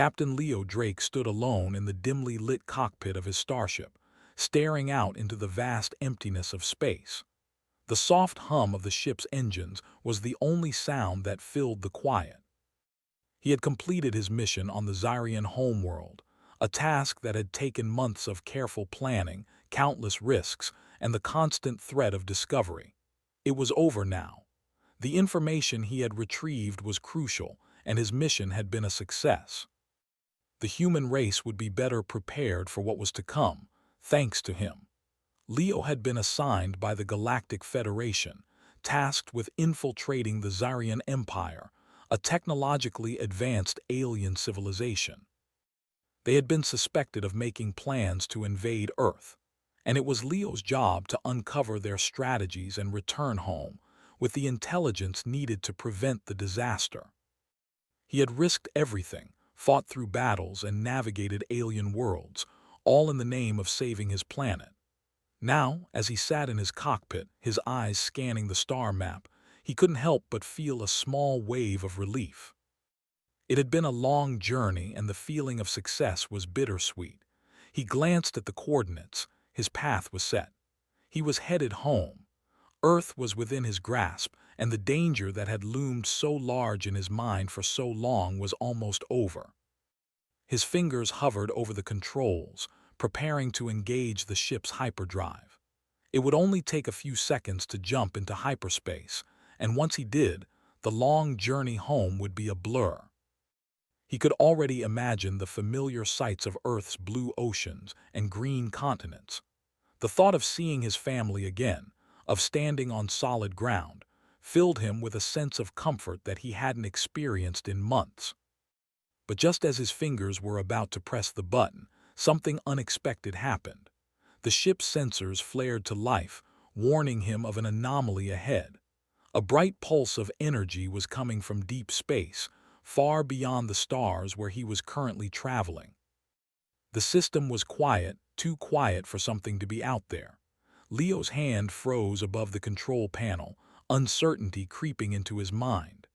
Captain Leo Drake stood alone in the dimly lit cockpit of his starship, staring out into the vast emptiness of space. The soft hum of the ship's engines was the only sound that filled the quiet. He had completed his mission on the Xyrian homeworld, a task that had taken months of careful planning, countless risks, and the constant threat of discovery. It was over now. The information he had retrieved was crucial, and his mission had been a success. The human race would be better prepared for what was to come, thanks to him. Leo had been assigned by the Galactic Federation, tasked with infiltrating the Xyrian Empire, a technologically advanced alien civilization. They had been suspected of making plans to invade Earth, and it was Leo's job to uncover their strategies and return home with the intelligence needed to prevent the disaster. He had risked everything, fought through battles, and navigated alien worlds, all in the name of saving his planet. Now, as he sat in his cockpit, his eyes scanning the star map, he couldn't help but feel a small wave of relief. It had been a long journey, and the feeling of success was bittersweet. He glanced at the coordinates. His path was set. He was headed home. Earth was within his grasp, and the danger that had loomed so large in his mind for so long was almost over. His fingers hovered over the controls, preparing to engage the ship's hyperdrive. It would only take a few seconds to jump into hyperspace, and once he did, the long journey home would be a blur. He could already imagine the familiar sights of Earth's blue oceans and green continents. The thought of seeing his family again, of standing on solid ground, filled him with a sense of comfort that he hadn't experienced in months. But just as his fingers were about to press the button, something unexpected happened. The ship's sensors flared to life, warning him of an anomaly ahead. A bright pulse of energy was coming from deep space, far beyond the stars where he was currently traveling. The system was quiet, too quiet for something to be out there. Leo's hand froze above the control panel, uncertainty creeping into his mind.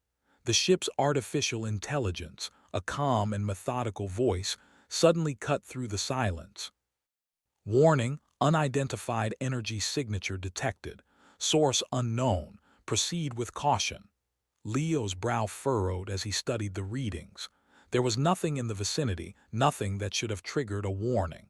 The ship's artificial intelligence, a calm and methodical voice, suddenly cut through the silence. Warning, unidentified energy signature detected. Source unknown. Proceed with caution. Leo's brow furrowed as he studied the readings. There was nothing in the vicinity, nothing that should have triggered a warning.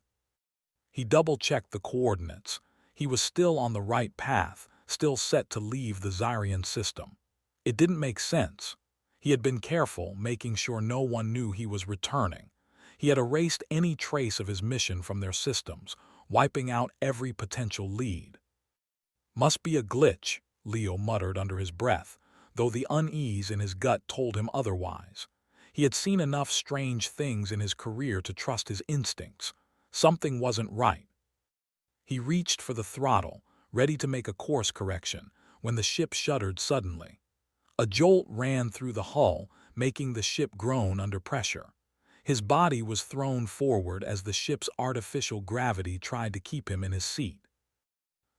He double-checked the coordinates. He was still on the right path, still set to leave the Xyrian system. It didn't make sense. He had been careful, making sure no one knew he was returning. He had erased any trace of his mission from their systems, wiping out every potential lead. Must be a glitch, Leo muttered under his breath, though the unease in his gut told him otherwise. He had seen enough strange things in his career to trust his instincts. Something wasn't right. He reached for the throttle, ready to make a course correction, when the ship shuddered suddenly. A jolt ran through the hull, making the ship groan under pressure. His body was thrown forward as the ship's artificial gravity tried to keep him in his seat.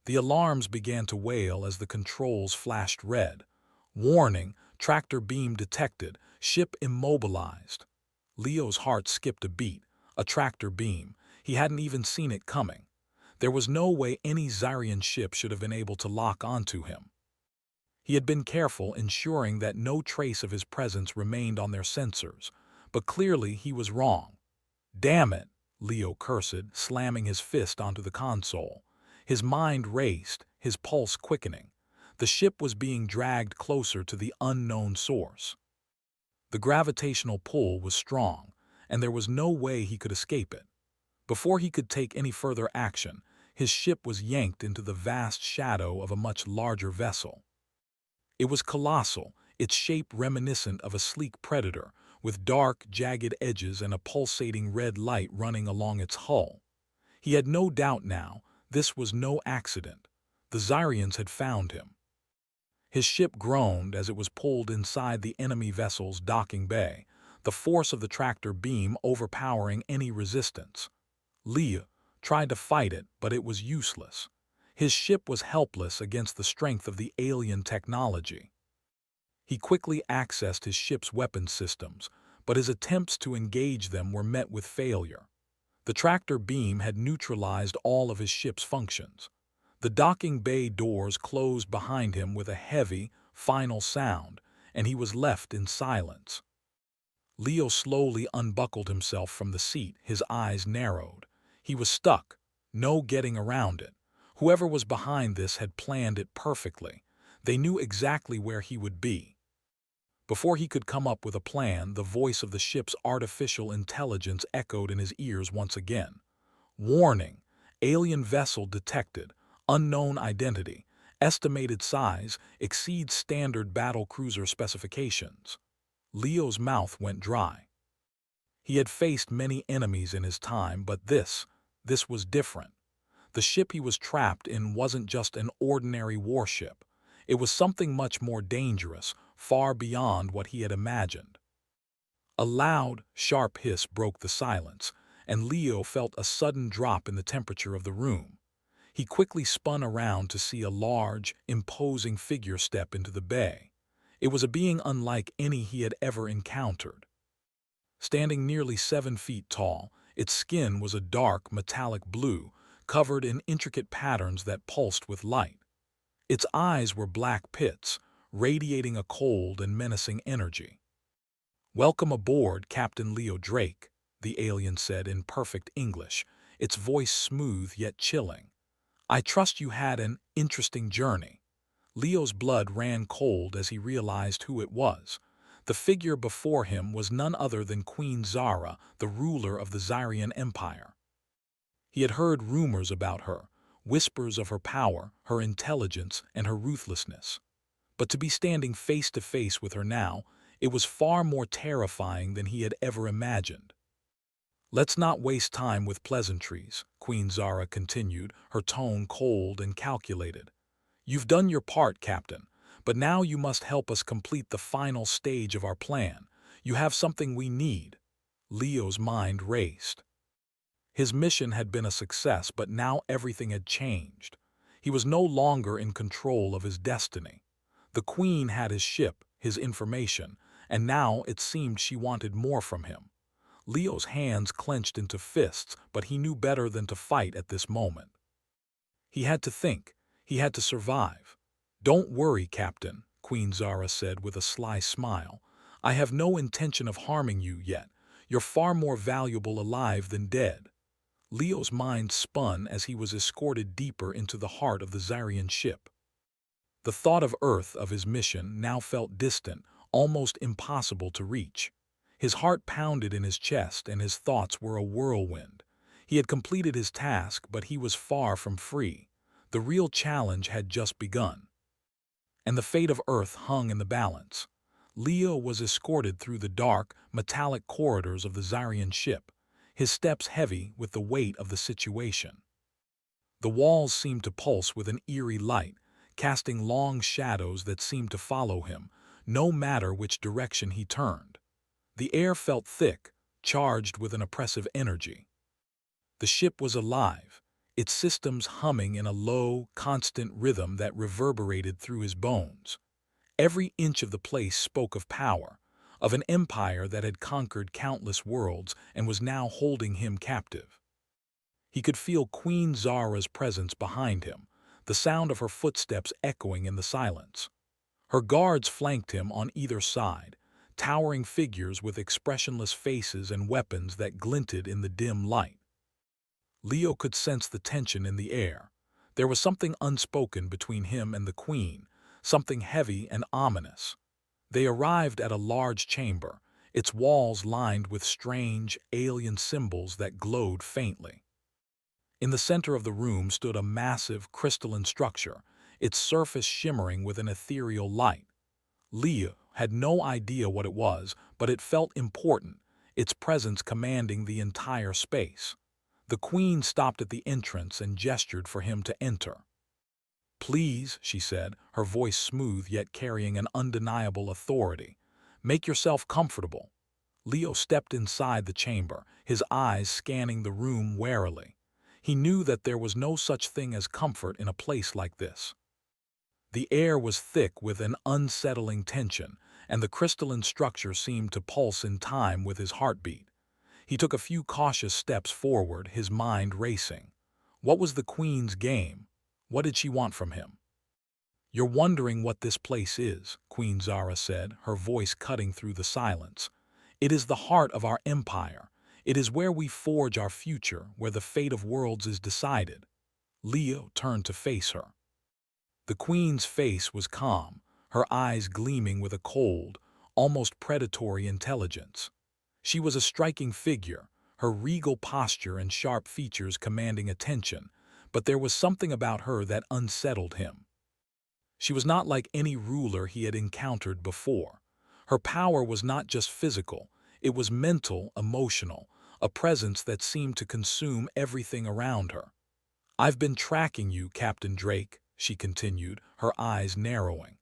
The alarms began to wail as the controls flashed red. Warning, tractor beam detected, ship immobilized. Leo's heart skipped a beat. A tractor beam. He hadn't even seen it coming. There was no way any Xyrian ship should have been able to lock onto him. He had been careful, ensuring that no trace of his presence remained on their sensors, but clearly he was wrong. Damn it, Leo cursed, slamming his fist onto the console. His mind raced, his pulse quickening. The ship was being dragged closer to the unknown source. The gravitational pull was strong, and there was no way he could escape it. Before he could take any further action, his ship was yanked into the vast shadow of a much larger vessel. It was colossal, its shape reminiscent of a sleek predator, with dark, jagged edges and a pulsating red light running along its hull. He had no doubt now, this was no accident. The Xyrians had found him. His ship groaned as it was pulled inside the enemy vessel's docking bay, the force of the tractor beam overpowering any resistance. Leo tried to fight it, but it was useless. His ship was helpless against the strength of the alien technology. He quickly accessed his ship's weapon systems, but his attempts to engage them were met with failure. The tractor beam had neutralized all of his ship's functions. The docking bay doors closed behind him with a heavy, final sound, and he was left in silence. Leo slowly unbuckled himself from the seat, his eyes narrowed. He was stuck, no getting around it. Whoever was behind this had planned it perfectly. They knew exactly where he would be. Before he could come up with a plan, the voice of the ship's artificial intelligence echoed in his ears once again. Warning: alien vessel detected, unknown identity, estimated size, exceeds standard battle cruiser specifications. Leo's mouth went dry. He had faced many enemies in his time, but this was different. The ship he was trapped in wasn't just an ordinary warship. It was something much more dangerous, far beyond what he had imagined. A loud, sharp hiss broke the silence, and Leo felt a sudden drop in the temperature of the room. He quickly spun around to see a large, imposing figure step into the bay. It was a being unlike any he had ever encountered. Standing nearly 7 feet tall, its skin was a dark, metallic blue, covered in intricate patterns that pulsed with light. Its eyes were black pits, radiating a cold and menacing energy. "Welcome aboard, Captain Leo Drake," the alien said in perfect English, its voice smooth yet chilling. "I trust you had an interesting journey." Leo's blood ran cold as he realized who it was. The figure before him was none other than Queen Zara, the ruler of the Zyrian Empire. He had heard rumors about her, whispers of her power, her intelligence, and her ruthlessness. But to be standing face to face with her now, it was far more terrifying than he had ever imagined. "Let's not waste time with pleasantries," Queen Zara continued, her tone cold and calculated. "You've done your part, Captain, but now you must help us complete the final stage of our plan. You have something we need." Leo's mind raced. His mission had been a success, but now everything had changed. He was no longer in control of his destiny. The Queen had his ship, his information, and now it seemed she wanted more from him. Leo's hands clenched into fists, but he knew better than to fight at this moment. He had to think. He had to survive. "Don't worry, Captain," Queen Zara said with a sly smile. "I have no intention of harming you yet. You're far more valuable alive than dead." Leo's mind spun as he was escorted deeper into the heart of the Zyrian ship. The thought of Earth, of his mission, now felt distant, almost impossible to reach. His heart pounded in his chest and his thoughts were a whirlwind. He had completed his task, but he was far from free. The real challenge had just begun. And the fate of Earth hung in the balance. Leo was escorted through the dark, metallic corridors of the Zyrian ship, his steps heavy with the weight of the situation. The walls seemed to pulse with an eerie light, casting long shadows that seemed to follow him, no matter which direction he turned. The air felt thick, charged with an oppressive energy. The ship was alive, its systems humming in a low, constant rhythm that reverberated through his bones. Every inch of the place spoke of power, of an empire that had conquered countless worlds and was now holding him captive. He could feel Queen Zara's presence behind him, the sound of her footsteps echoing in the silence. Her guards flanked him on either side, towering figures with expressionless faces and weapons that glinted in the dim light. Leo could sense the tension in the air. There was something unspoken between him and the Queen, something heavy and ominous. They arrived at a large chamber, its walls lined with strange, alien symbols that glowed faintly. In the center of the room stood a massive, crystalline structure, its surface shimmering with an ethereal light. Leo had no idea what it was, but it felt important, its presence commanding the entire space. The Queen stopped at the entrance and gestured for him to enter. "Please," she said, her voice smooth yet carrying an undeniable authority. "Make yourself comfortable." Leo stepped inside the chamber, his eyes scanning the room warily. He knew that there was no such thing as comfort in a place like this. The air was thick with an unsettling tension, and the crystalline structure seemed to pulse in time with his heartbeat. He took a few cautious steps forward, his mind racing. What was the Queen's game? What did she want from him? "You're wondering what this place is," Queen Zara said, her voice cutting through the silence. "It is the heart of our empire. It is where we forge our future, where the fate of worlds is decided." Leo turned to face her. The Queen's face was calm, her eyes gleaming with a cold, almost predatory intelligence. She was a striking figure, her regal posture and sharp features commanding attention, but there was something about her that unsettled him. She was not like any ruler he had encountered before. Her power was not just physical, it was mental, emotional, a presence that seemed to consume everything around her. "I've been tracking you, Captain Drake," she continued, her eyes narrowing.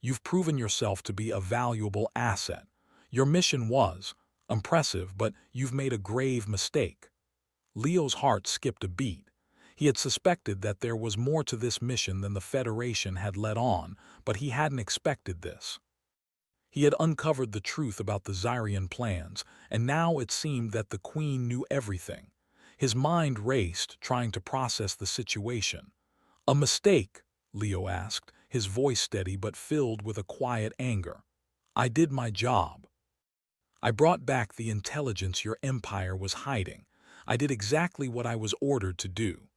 "You've proven yourself to be a valuable asset. Your mission was impressive, but you've made a grave mistake." Leo's heart skipped a beat. He had suspected that there was more to this mission than the Federation had let on, but he hadn't expected this. He had uncovered the truth about the Zyrian plans, and now it seemed that the Queen knew everything. His mind raced, trying to process the situation. "A mistake?" Leo asked, his voice steady but filled with a quiet anger. "I did my job. I brought back the intelligence your empire was hiding. I did exactly what I was ordered to do."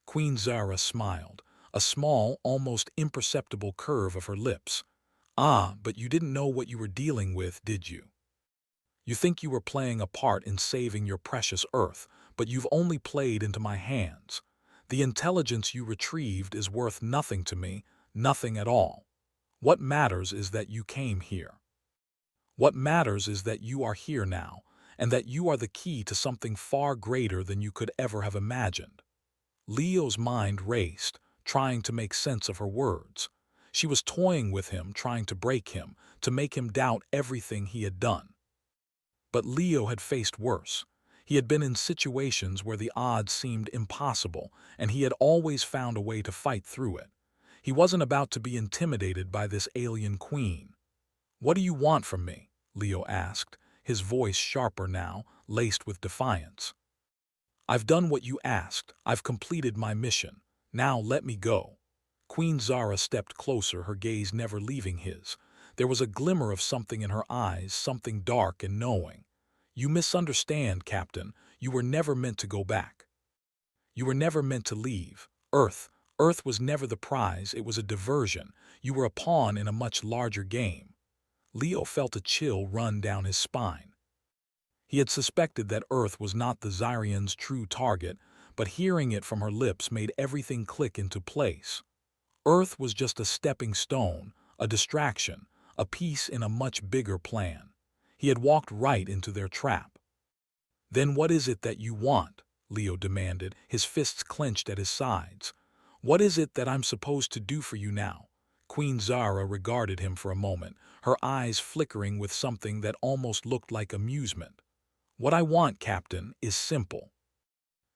Queen Zara smiled, a small, almost imperceptible curve of her lips. "Ah, but you didn't know what you were dealing with, did you? You think you were playing a part in saving your precious Earth, but you've only played into my hands. The intelligence you retrieved is worth nothing to me, nothing at all. What matters is that you came here. What matters is that you are here now, and that you are the key to something far greater than you could ever have imagined." Leo's mind raced, trying to make sense of her words. She was toying with him, trying to break him, to make him doubt everything he had done. But Leo had faced worse. He had been in situations where the odds seemed impossible, and he had always found a way to fight through it. He wasn't about to be intimidated by this alien queen. "What do you want from me?" Leo asked, his voice sharper now, laced with defiance. "I've done what you asked. I've completed my mission. Now let me go." Queen Zara stepped closer, her gaze never leaving his. There was a glimmer of something in her eyes, something dark and knowing. "You misunderstand, Captain. You were never meant to go back. You were never meant to leave. Earth was never the prize, it was a diversion. You were a pawn in a much larger game." Leo felt a chill run down his spine. He had suspected that Earth was not the Zyrians' true target, but hearing it from her lips made everything click into place. Earth was just a stepping stone, a distraction, a piece in a much bigger plan. He had walked right into their trap. "Then what is it that you want?" Leo demanded, his fists clenched at his sides. "What is it that I'm supposed to do for you now?" Queen Zara regarded him for a moment, her eyes flickering with something that almost looked like amusement. "What I want, Captain, is simple.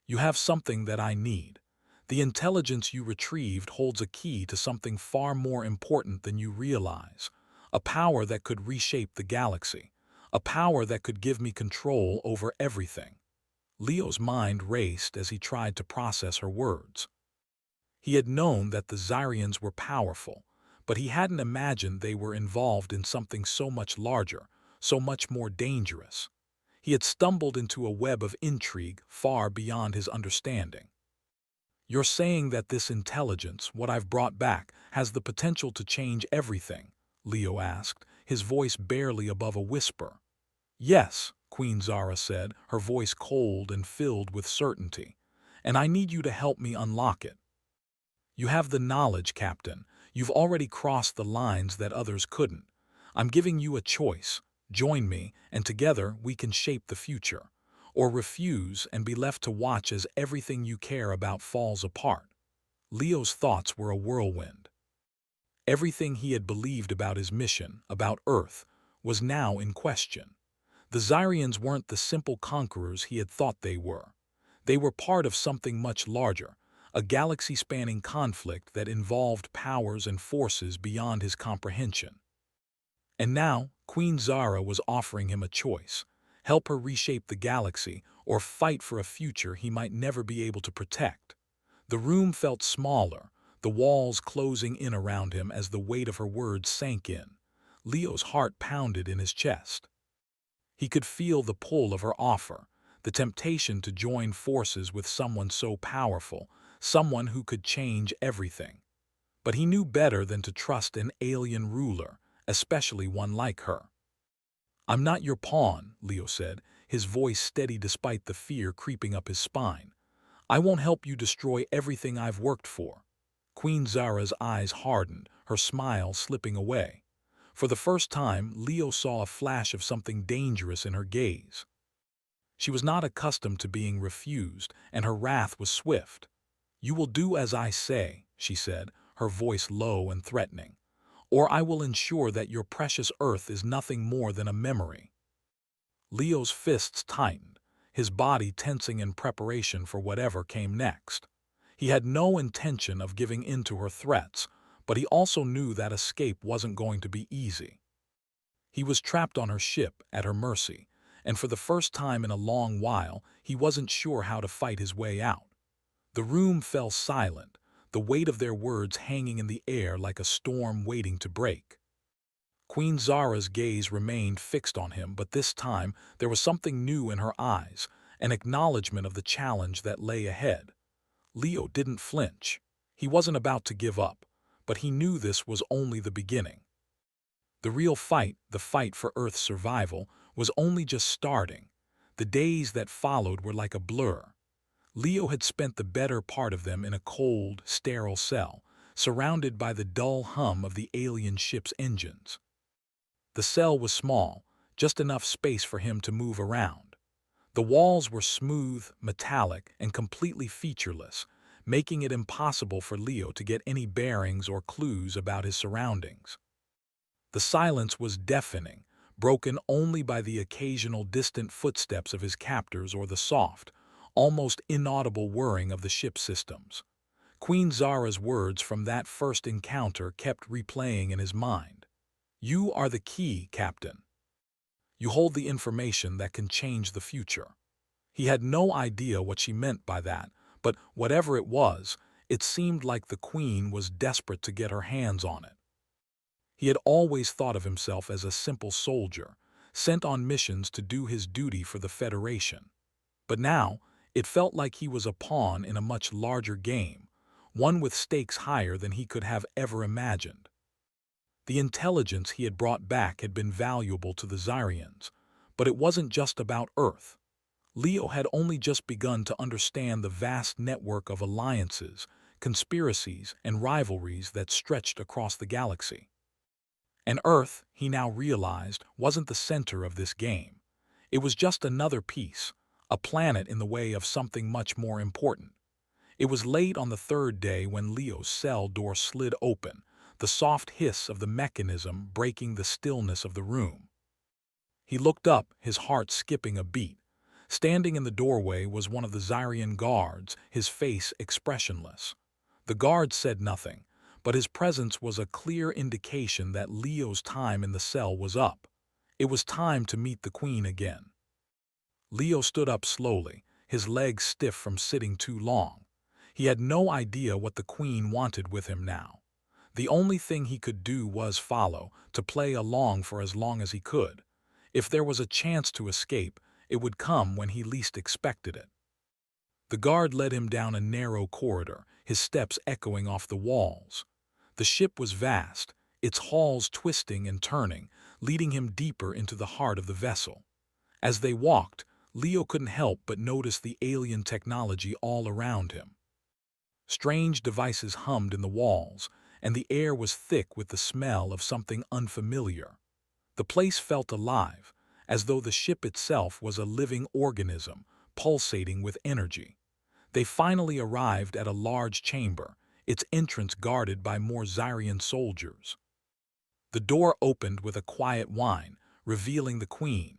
You have something that I need. The intelligence you retrieved holds a key to something far more important than you realize. A power that could reshape the galaxy. A power that could give me control over everything." Leo's mind raced as he tried to process her words. He had known that the Zyrians were powerful, but he hadn't imagined they were involved in something so much larger, so much more dangerous. He had stumbled into a web of intrigue far beyond his understanding. "You're saying that this intelligence, what I've brought back, has the potential to change everything?" Leo asked, his voice barely above a whisper. "Yes," Queen Zara said, her voice cold and filled with certainty. "And I need you to help me unlock it. You have the knowledge, Captain. You've already crossed the lines that others couldn't. I'm giving you a choice. Join me, and together we can shape the future. Or refuse and be left to watch as everything you care about falls apart." Leo's thoughts were a whirlwind. Everything he had believed about his mission, about Earth, was now in question. The Zyrians weren't the simple conquerors he had thought they were. They were part of something much larger, a galaxy-spanning conflict that involved powers and forces beyond his comprehension. And now, Queen Zara was offering him a choice: help her reshape the galaxy or fight for a future he might never be able to protect. The room felt smaller, the walls closing in around him as the weight of her words sank in. Leo's heart pounded in his chest. He could feel the pull of her offer, the temptation to join forces with someone so powerful, someone who could change everything. But he knew better than to trust an alien ruler, especially one like her. "I'm not your pawn," Leo said, his voice steady despite the fear creeping up his spine. "I won't help you destroy everything I've worked for." Queen Zara's eyes hardened, her smile slipping away. For the first time, Leo saw a flash of something dangerous in her gaze. She was not accustomed to being refused, and her wrath was swift. "You will do as I say," she said, her voice low and threatening, "or I will ensure that your precious Earth is nothing more than a memory." Leo's fists tightened, his body tensing in preparation for whatever came next. He had no intention of giving in to her threats, but he also knew that escape wasn't going to be easy. He was trapped on her ship, at her mercy, and for the first time in a long while, he wasn't sure how to fight his way out. The room fell silent, the weight of their words hanging in the air like a storm waiting to break. Queen Zara's gaze remained fixed on him, but this time there was something new in her eyes, an acknowledgement of the challenge that lay ahead. Leo didn't flinch. He wasn't about to give up, but he knew this was only the beginning. The real fight, the fight for Earth's survival, was only just starting. The days that followed were like a blur. Leo had spent the better part of them in a cold, sterile cell, surrounded by the dull hum of the alien ship's engines. The cell was small, just enough space for him to move around. The walls were smooth, metallic, and completely featureless, making it impossible for Leo to get any bearings or clues about his surroundings. The silence was deafening, broken only by the occasional distant footsteps of his captors or the soft, almost inaudible whirring of the ship's systems. Queen Zara's words from that first encounter kept replaying in his mind. "You are the key, Captain. You hold the information that can change the future." He had no idea what she meant by that, but whatever it was, it seemed like the Queen was desperate to get her hands on it. He had always thought of himself as a simple soldier, sent on missions to do his duty for the Federation. But now, it felt like he was a pawn in a much larger game, one with stakes higher than he could have ever imagined. The intelligence he had brought back had been valuable to the Xyrians, but it wasn't just about Earth. Leo had only just begun to understand the vast network of alliances, conspiracies, and rivalries that stretched across the galaxy. And Earth, he now realized, wasn't the center of this game. It was just another piece, a planet in the way of something much more important. It was late on the third day when Leo's cell door slid open, the soft hiss of the mechanism breaking the stillness of the room. He looked up, his heart skipping a beat. Standing in the doorway was one of the Xyrian guards, his face expressionless. The guard said nothing, but his presence was a clear indication that Leo's time in the cell was up. It was time to meet the Queen again. Leo stood up slowly, his legs stiff from sitting too long. He had no idea what the Queen wanted with him now. The only thing he could do was follow, to play along for as long as he could. If there was a chance to escape, it would come when he least expected it. The guard led him down a narrow corridor, his steps echoing off the walls. The ship was vast, its halls twisting and turning, leading him deeper into the heart of the vessel. As they walked, Leo couldn't help but notice the alien technology all around him. Strange devices hummed in the walls, and the air was thick with the smell of something unfamiliar. The place felt alive, as though the ship itself was a living organism, pulsating with energy. They finally arrived at a large chamber, its entrance guarded by more Xyrian soldiers. The door opened with a quiet whine, revealing the Queen.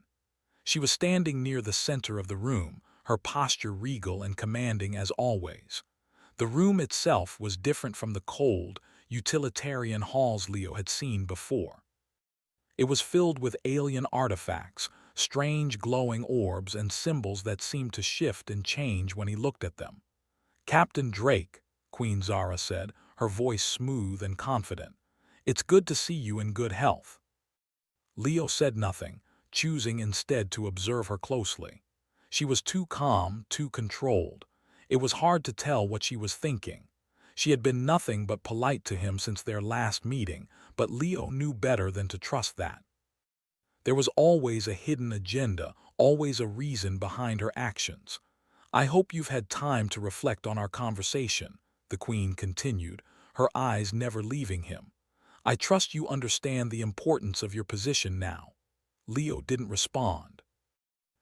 She was standing near the center of the room, her posture regal and commanding as always. The room itself was different from the cold, utilitarian halls Leo had seen before. It was filled with alien artifacts, strange glowing orbs and symbols that seemed to shift and change when he looked at them. "Captain Drake," Queen Zara said, her voice smooth and confident. "It's good to see you in good health." Leo said nothing, choosing instead to observe her closely. She was too calm, too controlled. It was hard to tell what she was thinking. She had been nothing but polite to him since their last meeting, but Leo knew better than to trust that. There was always a hidden agenda, always a reason behind her actions. "I hope you've had time to reflect on our conversation," the Queen continued, her eyes never leaving him. "I trust you understand the importance of your position now." Leo didn't respond.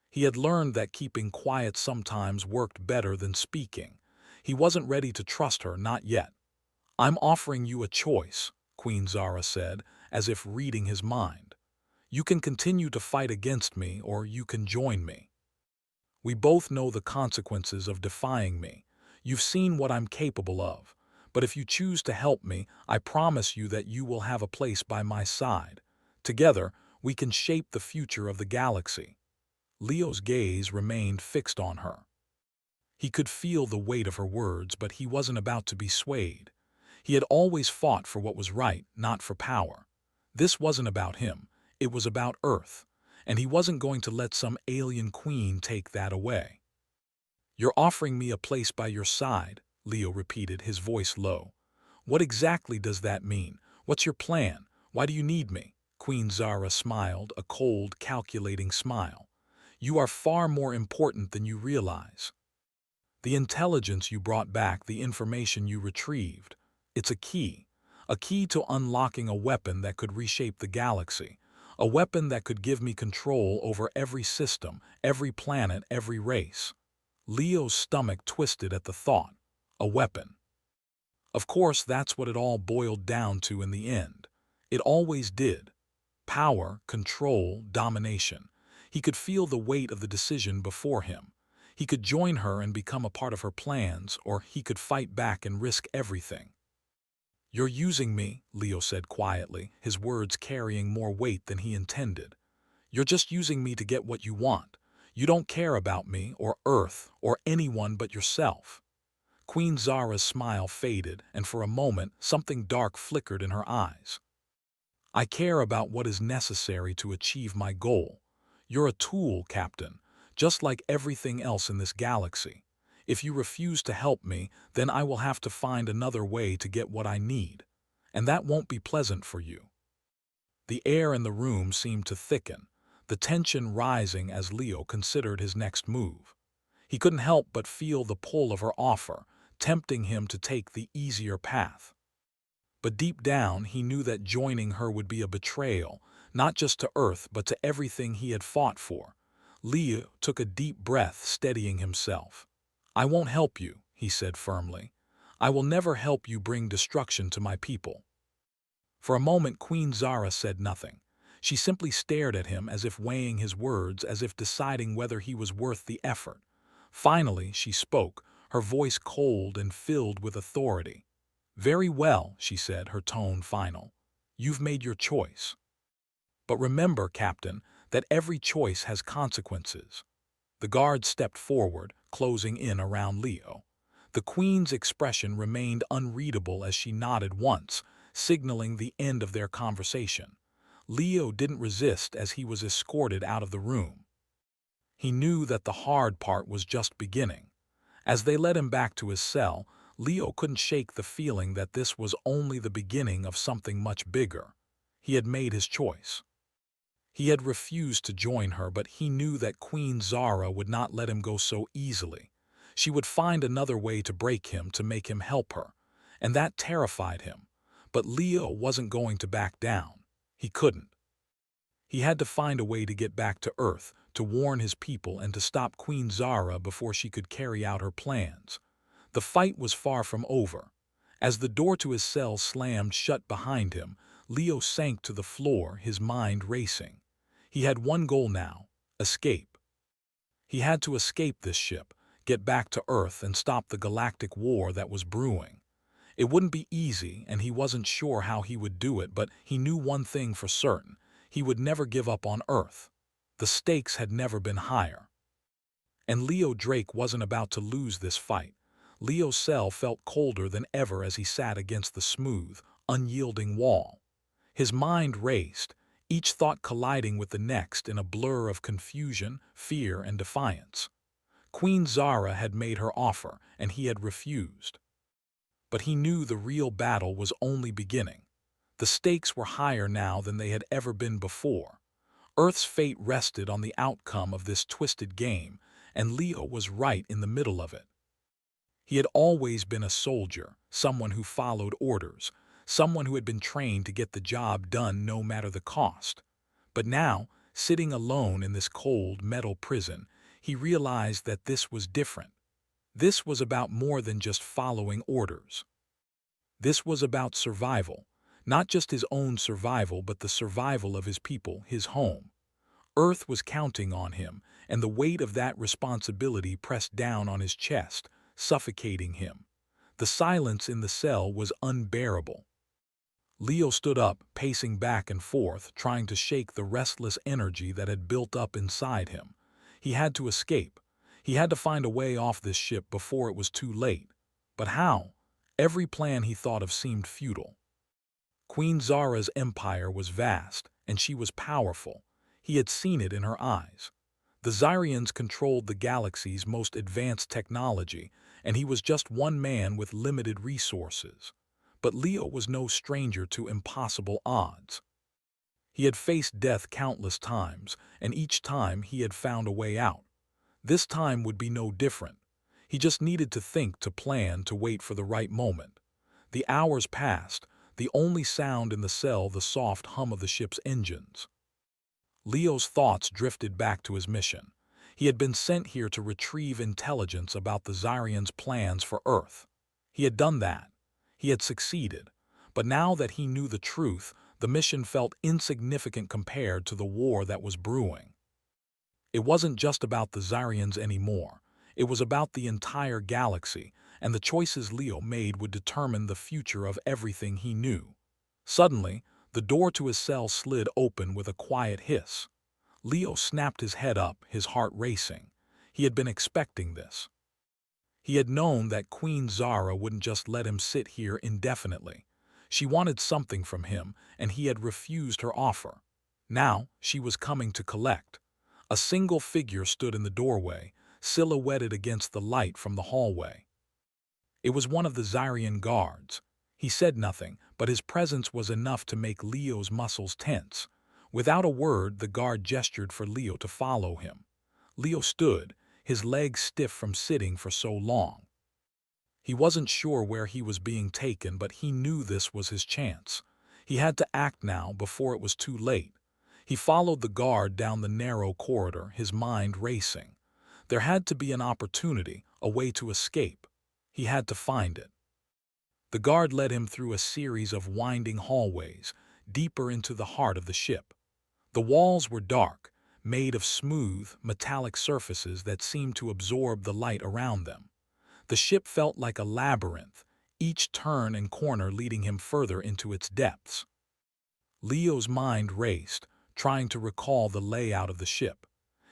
He had learned that keeping quiet sometimes worked better than speaking. He wasn't ready to trust her, not yet. "I'm offering you a choice," Queen Zara said, as if reading his mind. "You can continue to fight against me, or you can join me. We both know the consequences of defying me. You've seen what I'm capable of. But if you choose to help me, I promise you that you will have a place by my side. Together, we can shape the future of the galaxy." Leo's gaze remained fixed on her. He could feel the weight of her words, but he wasn't about to be swayed. He had always fought for what was right, not for power. This wasn't about him. It was about Earth, and he wasn't going to let some alien queen take that away. "You're offering me a place by your side," Leo repeated, his voice low. "What exactly does that mean? What's your plan? Why do you need me?" Queen Zara smiled, a cold, calculating smile. "You are far more important than you realize. The intelligence you brought back, the information you retrieved, it's a key to unlocking a weapon that could reshape the galaxy, a weapon that could give me control over every system, every planet, every race." Leo's stomach twisted at the thought. A weapon. Of course, that's what it all boiled down to in the end. It always did. Power, control, domination. He could feel the weight of the decision before him. He could join her and become a part of her plans, or he could fight back and risk everything. "You're using me," Leo said quietly, his words carrying more weight than he intended. "You're just using me to get what you want. You don't care about me, or Earth, or anyone but yourself." Queen Zara's smile faded, and for a moment something dark flickered in her eyes. "I care about what is necessary to achieve my goal. You're a tool, Captain, just like everything else in this galaxy. If you refuse to help me, then I will have to find another way to get what I need. And that won't be pleasant for you." The air in the room seemed to thicken, the tension rising as Leo considered his next move. He couldn't help but feel the pull of her offer, tempting him to take the easier path. But deep down, he knew that joining her would be a betrayal, not just to Earth but to everything he had fought for. Leo took a deep breath, steadying himself. "I won't help you," he said firmly. "I will never help you bring destruction to my people." For a moment, Queen Zara said nothing. She simply stared at him as if weighing his words, as if deciding whether he was worth the effort. Finally, she spoke, her voice cold and filled with authority. "Very well," she said, her tone final. "You've made your choice. But remember, Captain, that every choice has consequences." The guard stepped forward, closing in around Leo. The Queen's expression remained unreadable as she nodded once, signaling the end of their conversation. Leo didn't resist as he was escorted out of the room. He knew that the hard part was just beginning. As they led him back to his cell, Leo couldn't shake the feeling that this was only the beginning of something much bigger. He had made his choice. He had refused to join her, but he knew that Queen Zara would not let him go so easily. She would find another way to break him, to make him help her, and that terrified him. But Leo wasn't going to back down. He couldn't. He had to find a way to get back to Earth, to warn his people and to stop Queen Zara before she could carry out her plans. The fight was far from over. As the door to his cell slammed shut behind him, Leo sank to the floor, his mind racing. He had one goal now: escape. He had to escape this ship, get back to Earth, and stop the galactic war that was brewing. It wouldn't be easy, and he wasn't sure how he would do it, but he knew one thing for certain: He would never give up on Earth. The stakes had never been higher. And Leo Drake wasn't about to lose this fight. Leo's cell felt colder than ever as he sat against the smooth, unyielding wall. His mind raced, each thought colliding with the next in a blur of confusion, fear, and defiance. Queen Zara had made her offer, and he had refused. But he knew the real battle was only beginning. The stakes were higher now than they had ever been before. Earth's fate rested on the outcome of this twisted game, and Leo was right in the middle of it. He had always been a soldier, someone who followed orders, someone who had been trained to get the job done no matter the cost. But now, sitting alone in this cold metal prison, he realized that this was different. This was about more than just following orders. This was about survival, not just his own survival, but the survival of his people, his home. Earth was counting on him, and the weight of that responsibility pressed down on his chest, suffocating him. The silence in the cell was unbearable. Leo stood up, pacing back and forth, trying to shake the restless energy that had built up inside him. He had to escape. He had to find a way off this ship before it was too late. But how? Every plan he thought of seemed futile. Queen Zara's empire was vast, and she was powerful. He had seen it in her eyes. The Zyrians controlled the galaxy's most advanced technology, and he was just one man with limited resources. But Leo was no stranger to impossible odds. He had faced death countless times, and each time he had found a way out. This time would be no different. He just needed to think, to plan, to wait for the right moment. The hours passed, the only sound in the cell the soft hum of the ship's engines. Leo's thoughts drifted back to his mission. He had been sent here to retrieve intelligence about the Zyrians' plans for Earth. He had done that. He had succeeded. But now that he knew the truth, the mission felt insignificant compared to the war that was brewing. It wasn't just about the Zyrians anymore. It was about the entire galaxy, and the choices Leo made would determine the future of everything he knew. Suddenly, the door to his cell slid open with a quiet hiss. Leo snapped his head up, his heart racing. He had been expecting this. He had known that Queen Zara wouldn't just let him sit here indefinitely. She wanted something from him, and he had refused her offer. Now, she was coming to collect. A single figure stood in the doorway, silhouetted against the light from the hallway. It was one of the Zyrian guards. He said nothing, but his presence was enough to make Leo's muscles tense. Without a word, the guard gestured for Leo to follow him. Leo stood, his legs stiff from sitting for so long. He wasn't sure where he was being taken, but he knew this was his chance. He had to act now before it was too late. He followed the guard down the narrow corridor, his mind racing. There had to be an opportunity, a way to escape. He had to find it. The guard led him through a series of winding hallways, deeper into the heart of the ship. The walls were dark, made of smooth, metallic surfaces that seemed to absorb the light around them. The ship felt like a labyrinth, each turn and corner leading him further into its depths. Leo's mind raced, trying to recall the layout of the ship.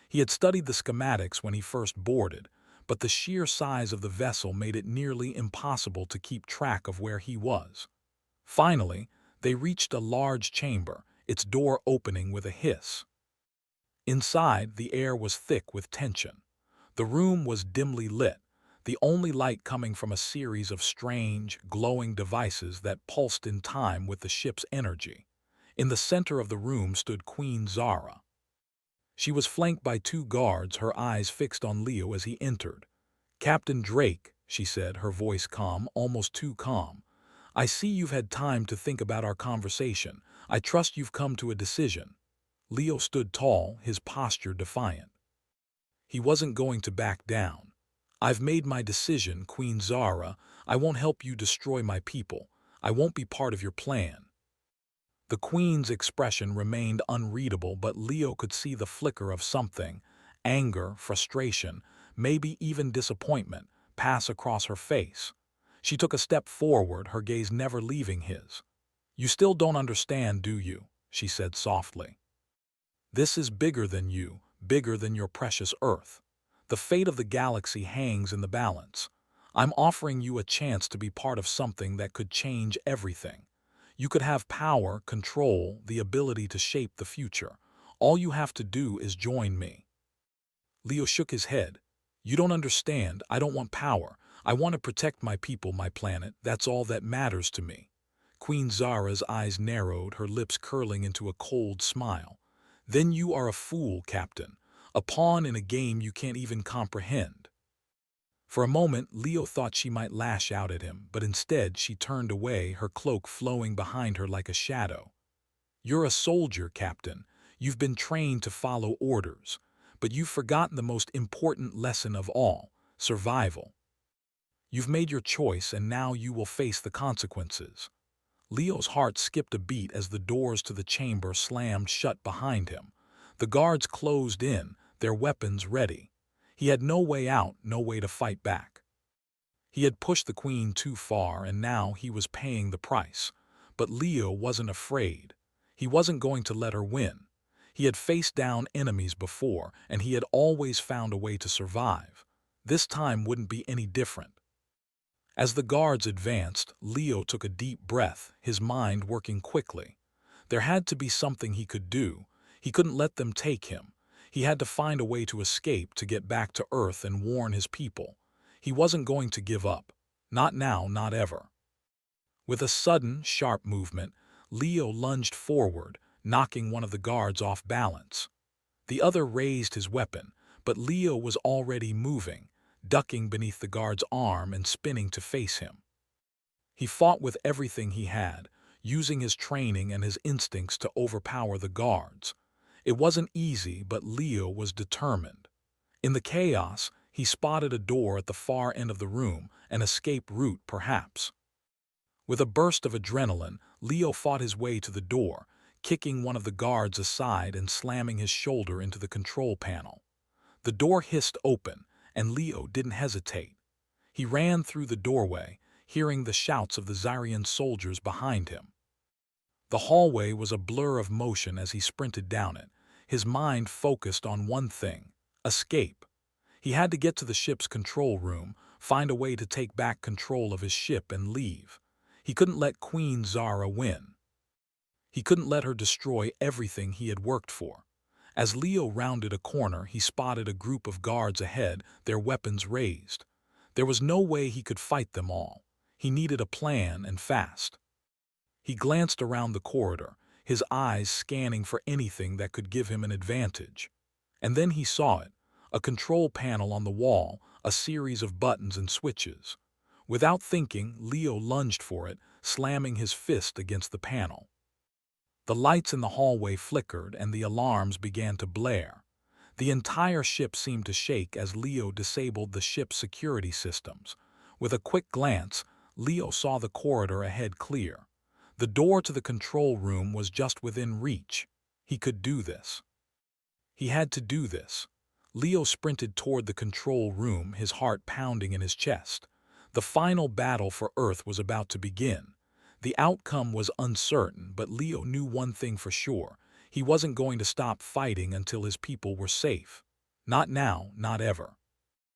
He had studied the schematics when he first boarded, but the sheer size of the vessel made it nearly impossible to keep track of where he was. Finally, they reached a large chamber, its door opening with a hiss. Inside, the air was thick with tension. The room was dimly lit, the only light coming from a series of strange, glowing devices that pulsed in time with the ship's energy. In the center of the room stood Queen Zara. She was flanked by two guards, her eyes fixed on Leo as he entered. "Captain Drake," she said, her voice calm, almost too calm. "I see you've had time to think about our conversation. I trust you've come to a decision." Leo stood tall, his posture defiant. He wasn't going to back down. "I've made my decision, Queen Zara. I won't help you destroy my people. I won't be part of your plan." The Queen's expression remained unreadable, but Leo could see the flicker of something, anger, frustration, maybe even disappointment, pass across her face. She took a step forward, her gaze never leaving his. "You still don't understand, do you?" she said softly. This is bigger than you, bigger than your precious Earth. The fate of the galaxy hangs in the balance. I'm offering you a chance to be part of something that could change everything. You could have power, control, the ability to shape the future. All you have to do is join me." Leo shook his head. "You don't understand. I don't want power. I want to protect my people, my planet. That's all that matters to me." Queen Zara's eyes narrowed, her lips curling into a cold smile. "Then you are a fool, Captain. A pawn in a game you can't even comprehend." For a moment, Leo thought she might lash out at him, but instead she turned away, her cloak flowing behind her like a shadow. "You're a soldier, Captain. You've been trained to follow orders. But you've forgotten the most important lesson of all: survival. You've made your choice, and now you will face the consequences." Leo's heart skipped a beat as the doors to the chamber slammed shut behind him. The guards closed in, their weapons ready. He had no way out, no way to fight back. He had pushed the queen too far, and now he was paying the price. But Leo wasn't afraid. He wasn't going to let her win. He had faced down enemies before, and he had always found a way to survive. This time wouldn't be any different. As the guards advanced, Leo took a deep breath, his mind working quickly. There had to be something he could do. He couldn't let them take him. He had to find a way to escape, to get back to Earth and warn his people. He wasn't going to give up. Not now, not ever. With a sudden, sharp movement, Leo lunged forward, knocking one of the guards off balance. The other raised his weapon, but Leo was already moving, ducking beneath the guard's arm and spinning to face him. He fought with everything he had, using his training and his instincts to overpower the guards. It wasn't easy, but Leo was determined. In the chaos, he spotted a door at the far end of the room, an escape route perhaps. With a burst of adrenaline, Leo fought his way to the door, kicking one of the guards aside and slamming his shoulder into the control panel. The door hissed open, and Leo didn't hesitate. He ran through the doorway, hearing the shouts of the Zyrian soldiers behind him. The hallway was a blur of motion as he sprinted down it, his mind focused on one thing: escape. He had to get to the ship's control room, find a way to take back control of his ship and leave. He couldn't let Queen Zara win. He couldn't let her destroy everything he had worked for. As Leo rounded a corner, he spotted a group of guards ahead, their weapons raised. There was no way he could fight them all. He needed a plan, and fast. He glanced around the corridor, his eyes scanning for anything that could give him an advantage. And then he saw it: a control panel on the wall, a series of buttons and switches. Without thinking, Leo lunged for it, slamming his fist against the panel. The lights in the hallway flickered and the alarms began to blare. The entire ship seemed to shake as Leo disabled the ship's security systems. With a quick glance, Leo saw the corridor ahead clear. The door to the control room was just within reach. He could do this. He had to do this. Leo sprinted toward the control room, his heart pounding in his chest. The final battle for Earth was about to begin. The outcome was uncertain, but Leo knew one thing for sure: he wasn't going to stop fighting until his people were safe. Not now, not ever.